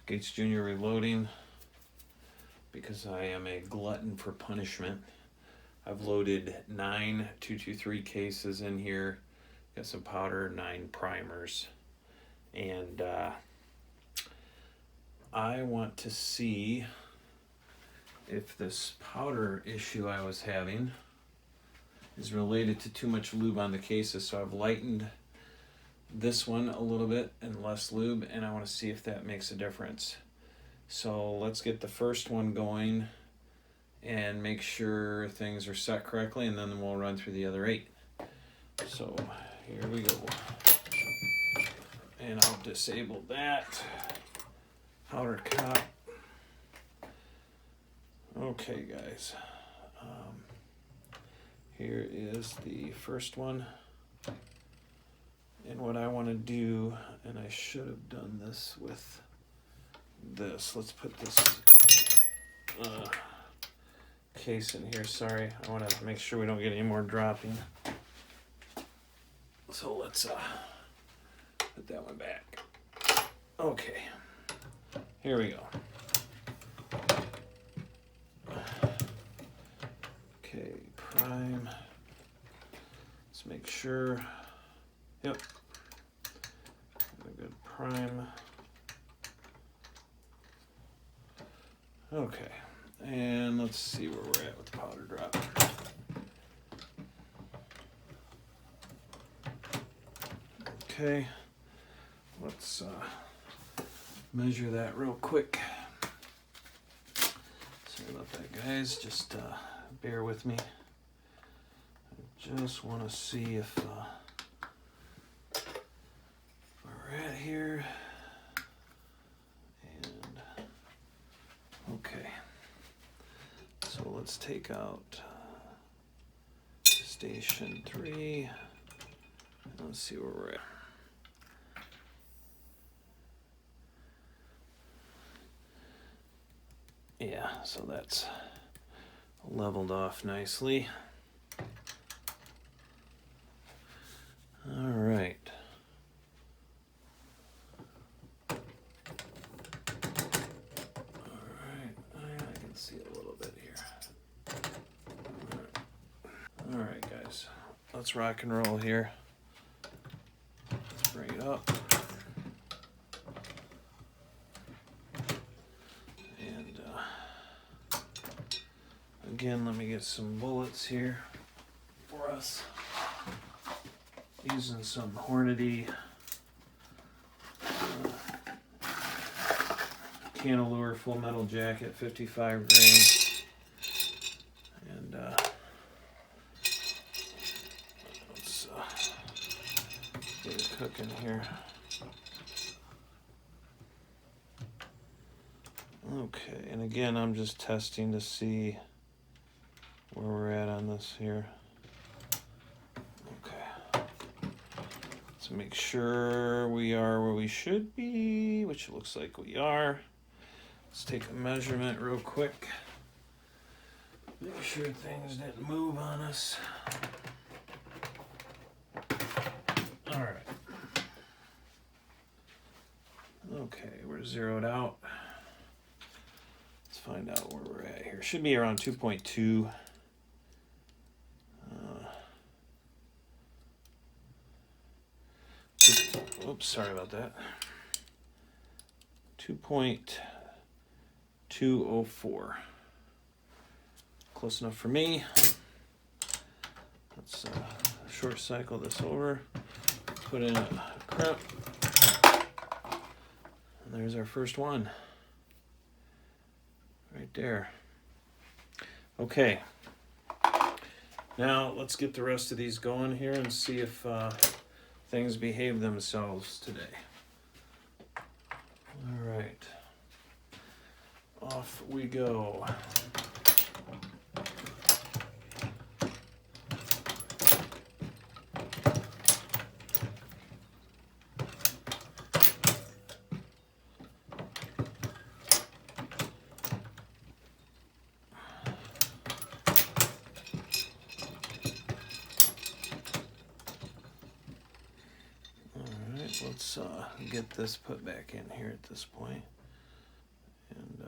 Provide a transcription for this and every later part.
Gates Jr. reloading because I am a glutton for punishment. I've loaded 9 223 cases in here. Got some powder, 9 primers. And I want to see if this powder issue I was having is related to too much lube on the cases. So I've lightened this one a little bit and less lube, and I want to see if that makes a difference. So let's get the first one going and make sure things are set correctly, and then we'll run through the other 8. So here we go. And I'll disable that powder cap. Okay, guys. Here is the first one. And what I want to do, and I should have done this with this. Let's put this case in here. Sorry, I want to make sure we don't get any more dropping. So let's put that one back. Okay, here we go. Okay, prime. Let's make sure. Yep. A good prime. Okay, and let's see where we're at with the powder drop. Okay, let's measure that real quick. Sorry about that, guys. Just bear with me. I just want to see if we're at here. And okay, so let's take out station 3. Let's see where we're at. Yeah, so that's leveled off nicely. All right. All right, I can see a little bit here. All right, guys, let's rock and roll here. Let's bring it up. And again, let me get some bullets here for us. Using some Hornady Canalure Full Metal Jacket, 55 grain. And let's get it cooking here. Okay, and again, I'm just testing to see where we're at on this here. To make sure we are where we should be, which it looks like we are. Let's take a measurement real quick. Make sure things didn't move on us. All right. Okay, we're zeroed out. Let's find out where we're at here. Should be around 2.2. Oops, sorry about that. 2.204. Close enough for me. Let's short cycle this over. Put in a crimp. And there's our first one. Right there. Okay. Now let's get the rest of these going here and see if things behave themselves today. All right, off we go. Let's get this put back in here at this point. And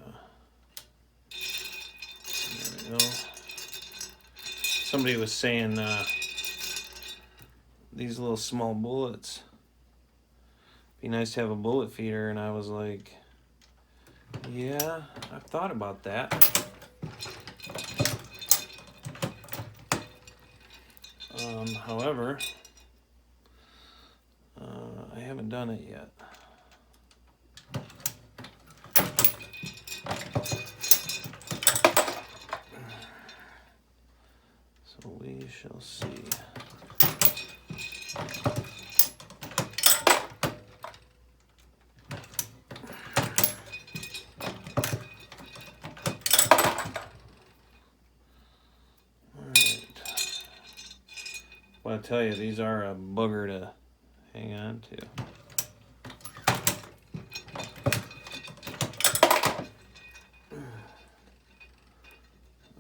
there we go. Somebody was saying these little small bullets, be nice to have a bullet feeder, and I was like, yeah, I've thought about that. However, I haven't done it yet. So we shall see. Well, I tell you, these are a booger to hang on to.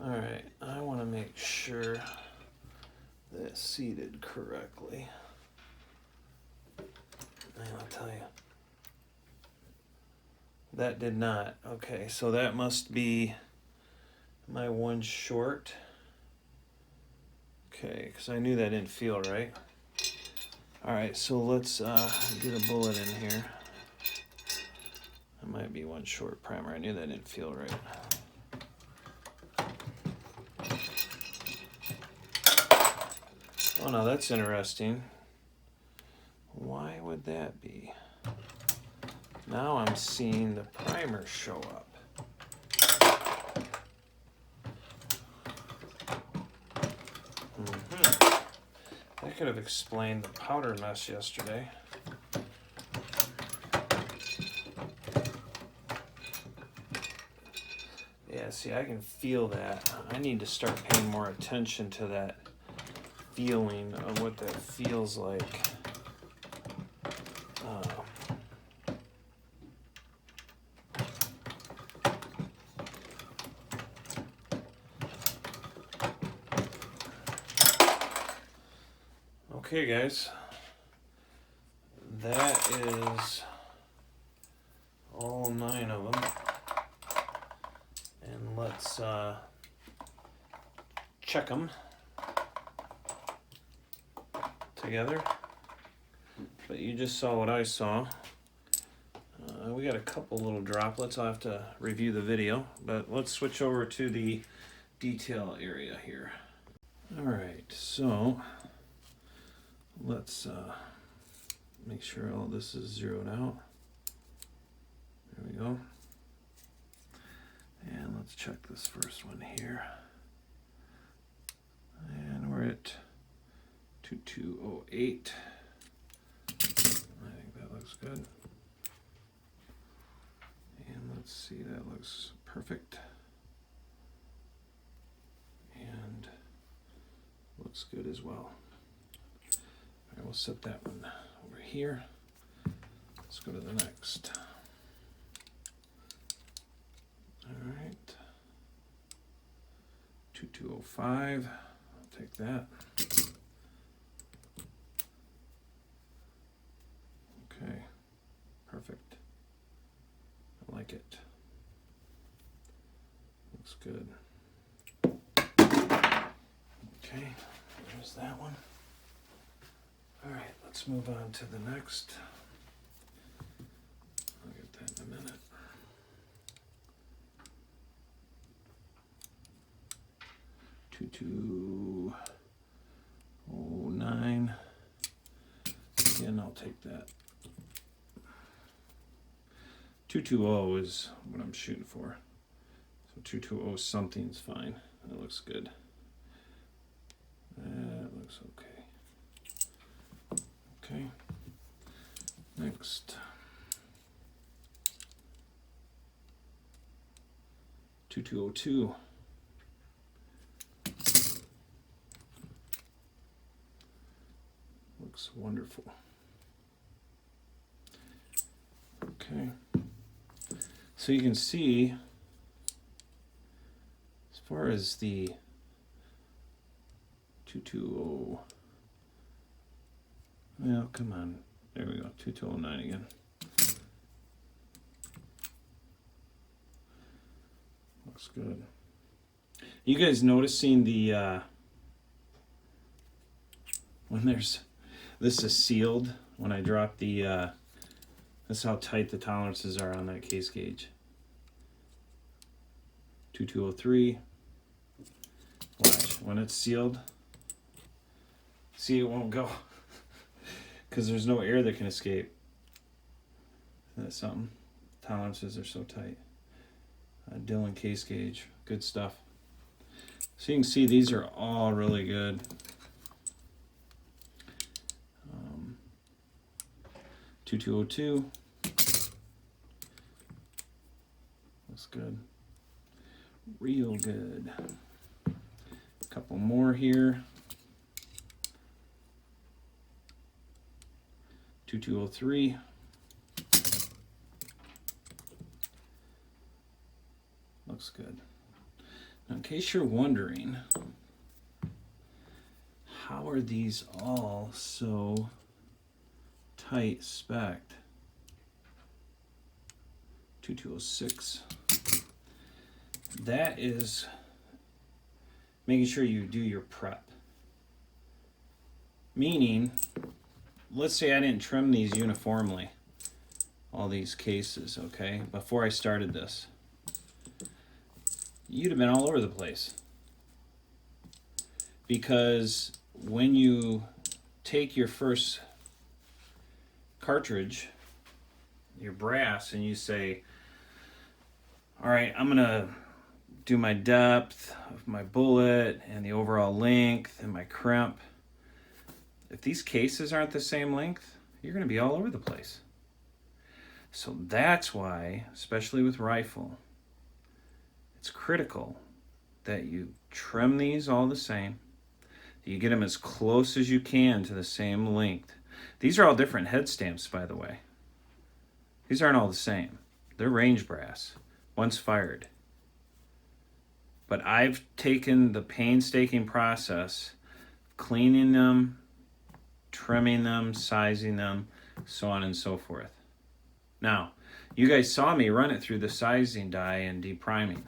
All right, I want to make sure that's seated correctly. And I'll tell you, that did not. Okay, so that must be my one short. Okay, because I knew that didn't feel right. All right, so let's get a bullet in here. That might be one short primer. I knew that didn't feel right. Oh, no, that's interesting. Why would that be? Now I'm seeing the primer show up. That could have explained the powder mess yesterday. Yeah, see, I can feel that. I need to start paying more attention to that feeling of what that feels like. Okay, guys, that is all 9 of them, and let's check them together. But you just saw what I saw. We got a couple little droplets. I'll have to review the video, but let's switch over to the detail area here. All right, so let's make sure all this is zeroed out. There we go. And let's check this first one here. And we're at 2208. I think that looks good. And let's see, that looks perfect. And looks good as well. All right, we'll set that one over here. Let's go to the next. All right. 2205. I'll take that. Okay. Perfect. I like it. Looks good. Okay, there's that one. All right, let's move on to the next. I'll get that in a minute. Two 09. Again, I'll take that. 220 is what I'm shooting for. So 220 something's fine. That looks good. That looks okay. Okay. Next. 2202. Looks wonderful. Okay. So you can see, as far as the 220, well, come on, there we go, 2209 again. Looks good. You guys noticing the when there's this is sealed when I drop the that's how tight the tolerances are on that case gauge. 2203. Watch when it's sealed. See, it won't go because there's no air that can escape. That's something. Tolerances are so tight. Dillon case gauge, good stuff. So you can see these are all really good. 2202. Looks good. Real good. A couple more here. 2203. Looks good. Now, in case you're wondering, how are these all so tight spec'd? 2206. That is making sure you do your prep. Meaning, let's say I didn't trim these uniformly, all these cases, okay, before I started this. You'd have been all over the place. Because when you take your first cartridge, your brass, and you say, all right, I'm gonna do my depth of my bullet and the overall length and my crimp. If these cases aren't the same length, you're gonna be all over the place. So that's why, especially with rifle, it's critical that you trim these all the same, that you get them as close as you can to the same length. These are all different head stamps, by the way. These aren't all the same. They're range brass, once fired. But I've taken the painstaking process, cleaning them, trimming them, sizing them, so on and so forth. Now, you guys saw me run it through the sizing die and depriming.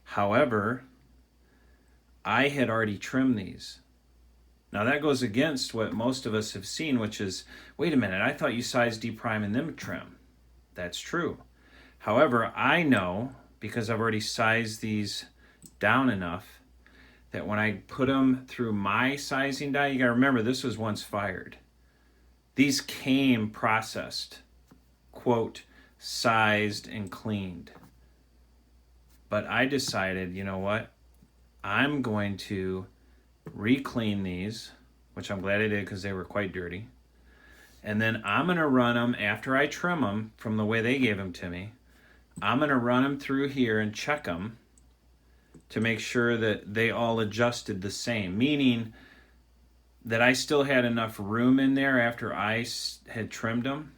However, I had already trimmed these. Now that goes against what most of us have seen, which is, wait a minute, I thought you sized deprime and then trim. That's true. However, I know, because I've already sized these down enough, that when I put them through my sizing die, you gotta remember this was once fired. These came processed, quote, sized and cleaned. But I decided, you know what? I'm going to re-clean these, which I'm glad I did because they were quite dirty. And then I'm going to run them after I trim them from the way they gave them to me. I'm going to run them through here and check them to make sure that they all adjusted the same, meaning that I still had enough room in there after I had trimmed them.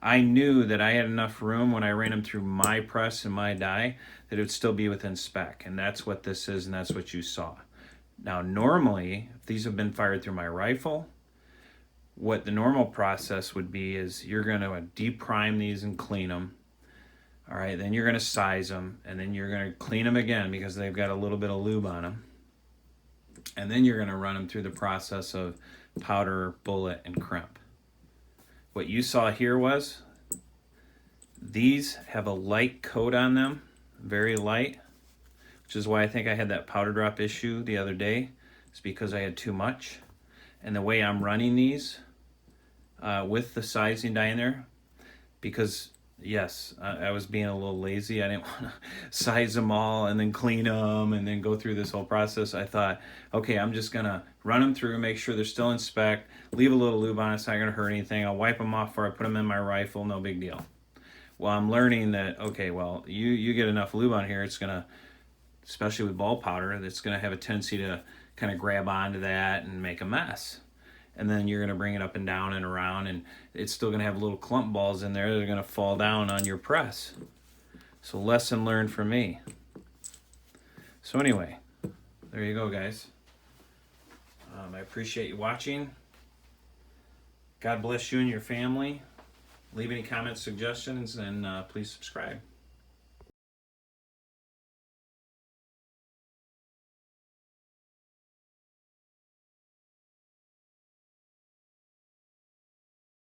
I knew that I had enough room when I ran them through my press and my die that it would still be within spec, and that's what this is, and that's what you saw. Now, normally, if these have been fired through my rifle, what the normal process would be is you're going to deprime these and clean them. All right, then you're going to size them, and then you're going to clean them again because they've got a little bit of lube on them. And then you're going to run them through the process of powder, bullet, and crimp. What you saw here was these have a light coat on them, very light, which is why I think I had that powder drop issue the other day. It's because I had too much. And the way I'm running these with the sizing die in there, because yes, I was being a little lazy. I didn't want to size them all and then clean them and then go through this whole process. I thought, okay, I'm just going to run them through, make sure they're still in spec, leave a little lube on it, it's not going to hurt anything. I'll wipe them off before I put them in my rifle, no big deal. Well, I'm learning that, okay, well, you get enough lube on here, it's going to, especially with ball powder, it's going to have a tendency to kind of grab onto that and make a mess. And then you're going to bring it up and down and around, and it's still going to have little clump balls in there that are going to fall down on your press. So lesson learned from me. So anyway, there you go, guys. I appreciate you watching. God bless you and your family. Leave any comments, suggestions, and please subscribe.